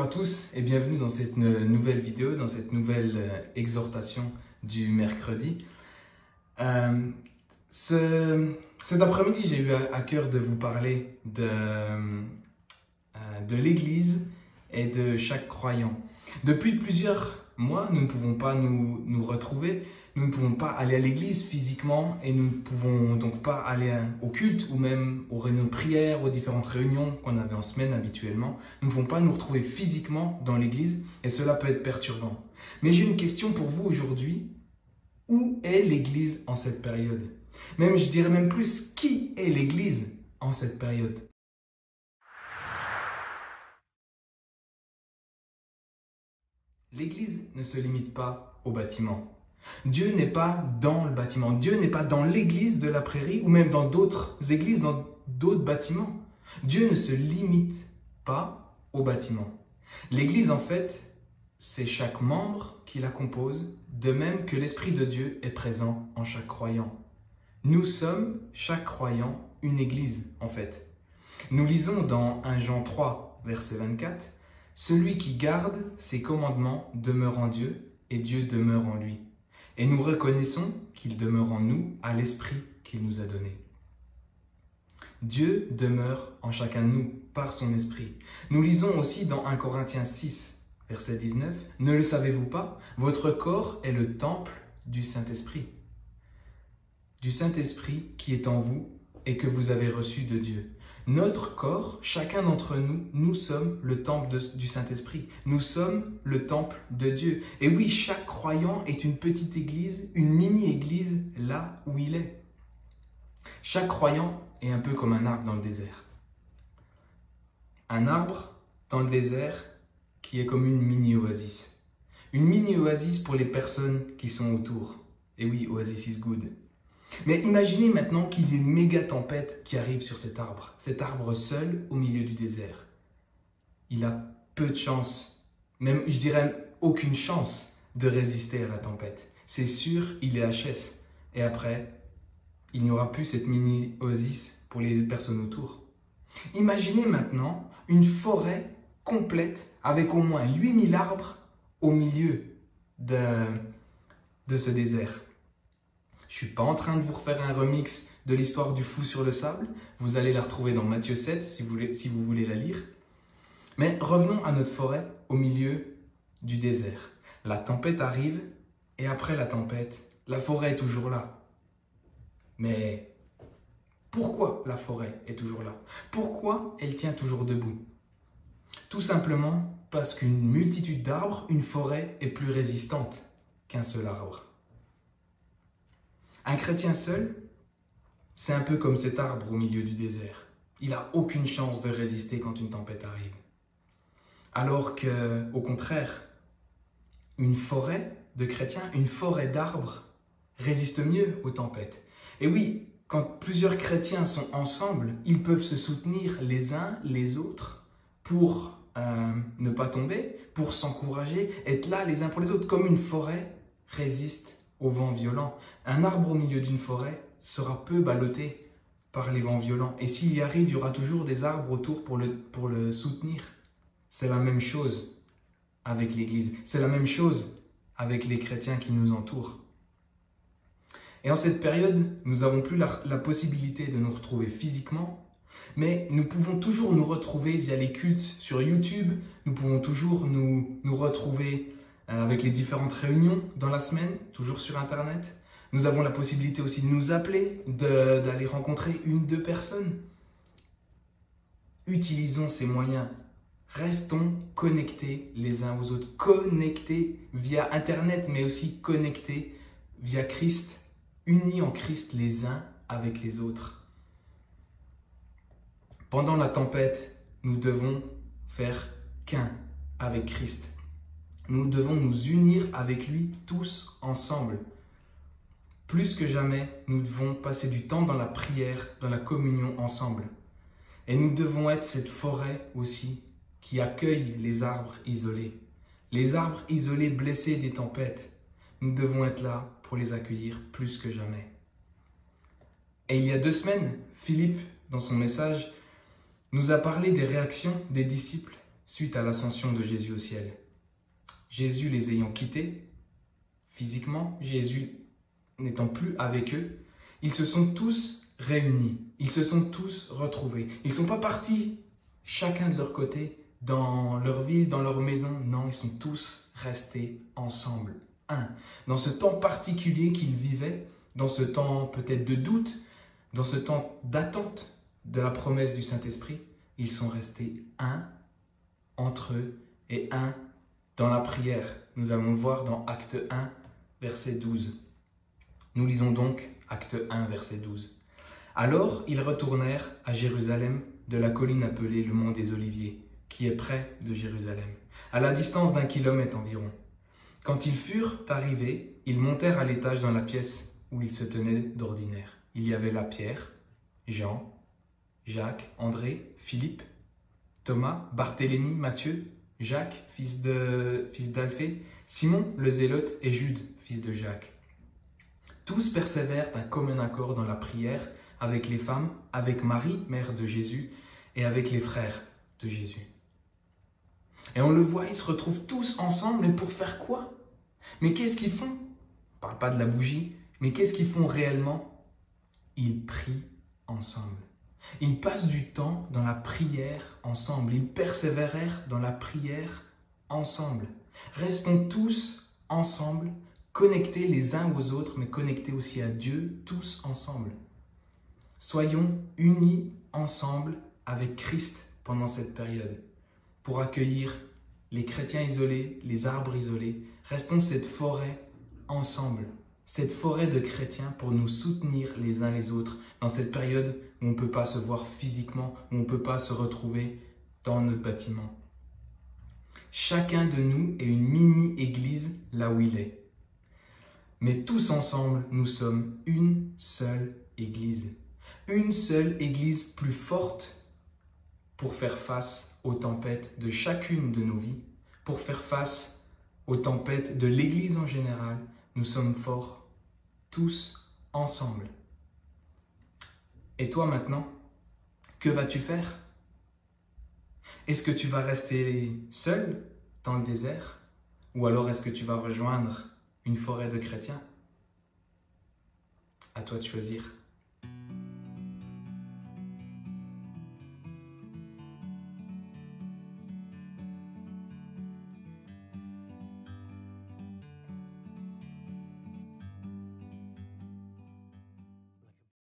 à tous et bienvenue dans cette nouvelle vidéo, dans cette nouvelle exhortation du mercredi. Cet après-midi, j'ai eu à cœur de vous parler de l'Église et de chaque croyant. Depuis plusieurs mois, nous ne pouvons pas nous retrouver, nous ne pouvons pas aller à l'église physiquement et nous ne pouvons donc pas aller au culte ou même aux réunions de prière, aux différentes réunions qu'on avait en semaine habituellement. Nous ne pouvons pas nous retrouver physiquement dans l'église et cela peut être perturbant. Mais j'ai une question pour vous aujourd'hui. Où est l'église en cette période? Je dirais même plus, qui est l'église en cette période? L'église ne se limite pas au bâtiment. Dieu n'est pas dans le bâtiment. Dieu n'est pas dans l'église de la prairie ou même dans d'autres églises, dans d'autres bâtiments. Dieu ne se limite pas au bâtiment. L'église, en fait, c'est chaque membre qui la compose, de même que l'Esprit de Dieu est présent en chaque croyant. Nous sommes, chaque croyant, une église, en fait. Nous lisons dans 1 Jean 3, verset 24, « Celui qui garde ses commandements demeure en Dieu, et Dieu demeure en lui. Et nous reconnaissons qu'il demeure en nous à l'Esprit qu'il nous a donné. » Dieu demeure en chacun de nous par son Esprit. Nous lisons aussi dans 1 Corinthiens 6, verset 19, « Ne le savez-vous pas? Votre corps est le temple du Saint-Esprit. Du Saint-Esprit qui est en vous et que vous avez reçu de Dieu. » Notre corps, chacun d'entre nous, nous sommes le temple du Saint-Esprit. Nous sommes le temple de Dieu. Et oui, chaque croyant est une petite église, une mini-église là où il est. Chaque croyant est un peu comme un arbre dans le désert. Un arbre dans le désert qui est comme une mini-oasis. Une mini-oasis pour les personnes qui sont autour. Et oui, oasis is good. Mais imaginez maintenant qu'il y ait une méga tempête qui arrive sur cet arbre seul au milieu du désert. Il a peu de chance, même je dirais aucune chance de résister à la tempête. C'est sûr, il est HS. Et après, il n'y aura plus cette mini-oasis pour les personnes autour. Imaginez maintenant une forêt complète avec au moins 8000 arbres au milieu de ce désert. Je ne suis pas en train de vous refaire un remix de l'histoire du fou sur le sable. Vous allez la retrouver dans Matthieu 7 si vous voulez la lire. Mais revenons à notre forêt au milieu du désert. La tempête arrive et après la tempête, la forêt est toujours là. Mais pourquoi la forêt est toujours là? Pourquoi elle tient toujours debout? Tout simplement parce qu'une multitude d'arbres, une forêt est plus résistante qu'un seul arbre. Un chrétien seul, c'est un peu comme cet arbre au milieu du désert. Il n'a aucune chance de résister quand une tempête arrive. Alors que, au contraire, une forêt de chrétiens, une forêt d'arbres résiste mieux aux tempêtes. Et oui, quand plusieurs chrétiens sont ensemble, ils peuvent se soutenir les uns les autres pour ne pas tomber, pour s'encourager, être là les uns pour les autres, comme une forêt résiste au vent violent. Un arbre au milieu d'une forêt sera peu ballotté par les vents violents. Et s'il y arrive, il y aura toujours des arbres autour pour le soutenir. C'est la même chose avec l'Église. C'est la même chose avec les chrétiens qui nous entourent. Et en cette période, nous n'avons plus la possibilité de nous retrouver physiquement, mais nous pouvons toujours nous retrouver via les cultes sur YouTube. Nous pouvons toujours nous retrouver avec les différentes réunions dans la semaine, toujours sur Internet. Nous avons la possibilité aussi de nous appeler, d'aller rencontrer une, deux personnes. Utilisons ces moyens. Restons connectés les uns aux autres. Connectés via Internet, mais aussi connectés via Christ. Unis en Christ les uns avec les autres. Pendant la tempête, nous devons faire qu'un avec Christ. Nous devons nous unir avec lui tous ensemble. Plus que jamais, nous devons passer du temps dans la prière, dans la communion ensemble. Et nous devons être cette forêt aussi qui accueille les arbres isolés. Les arbres isolés blessés des tempêtes. Nous devons être là pour les accueillir plus que jamais. Et il y a 2 semaines, Philippe, dans son message, nous a parlé des réactions des disciples suite à l'ascension de Jésus au ciel. Jésus les ayant quittés, physiquement, Jésus n'étant plus avec eux, ils se sont tous réunis, ils se sont tous retrouvés. Ils ne sont pas partis chacun de leur côté, dans leur ville, dans leur maison. Non, ils sont tous restés ensemble, un. Dans ce temps particulier qu'ils vivaient, dans ce temps peut-être de doute, dans ce temps d'attente de la promesse du Saint-Esprit, ils sont restés un entre eux et un dans la prière. Nous allons le voir dans Acte 1, verset 12. Nous lisons donc Acte 1, verset 12. Alors ils retournèrent à Jérusalem de la colline appelée le Mont des Oliviers, qui est près de Jérusalem, à la distance d'1 kilomètre environ. Quand ils furent arrivés, ils montèrent à l'étage dans la pièce où ils se tenaient d'ordinaire. Il y avait là Pierre, Jean, Jacques, André, Philippe, Thomas, Barthélemy, Matthieu, Jacques, fils d'Alphée, Simon le Zélote et Jude, fils de Jacques. Tous persévèrent d'un commun accord dans la prière avec les femmes, avec Marie, mère de Jésus, et avec les frères de Jésus. Et on le voit, ils se retrouvent tous ensemble, mais pour faire quoi? Mais qu'est-ce qu'ils font? On ne parle pas de la bougie, mais qu'est-ce qu'ils font réellement? Ils prient ensemble. Ils passent du temps dans la prière ensemble. Ils persévèrent dans la prière ensemble. Restons tous ensemble, connectés les uns aux autres, mais connectés aussi à Dieu, tous ensemble. Soyons unis ensemble avec Christ pendant cette période pour accueillir les chrétiens isolés, les arbres isolés. Restons cette forêt ensemble, cette forêt de chrétiens pour nous soutenir les uns les autres dans cette période où on ne peut pas se voir physiquement, où on ne peut pas se retrouver dans notre bâtiment. Chacun de nous est une mini-église là où il est. Mais tous ensemble, nous sommes une seule église. Une seule église plus forte pour faire face aux tempêtes de chacune de nos vies, pour faire face aux tempêtes de l'église en général. Nous sommes forts, tous ensemble. Et toi maintenant, que vas-tu faire? Est-ce que tu vas rester seul dans le désert? Ou alors est-ce que tu vas rejoindre une forêt de chrétiens? À toi de choisir.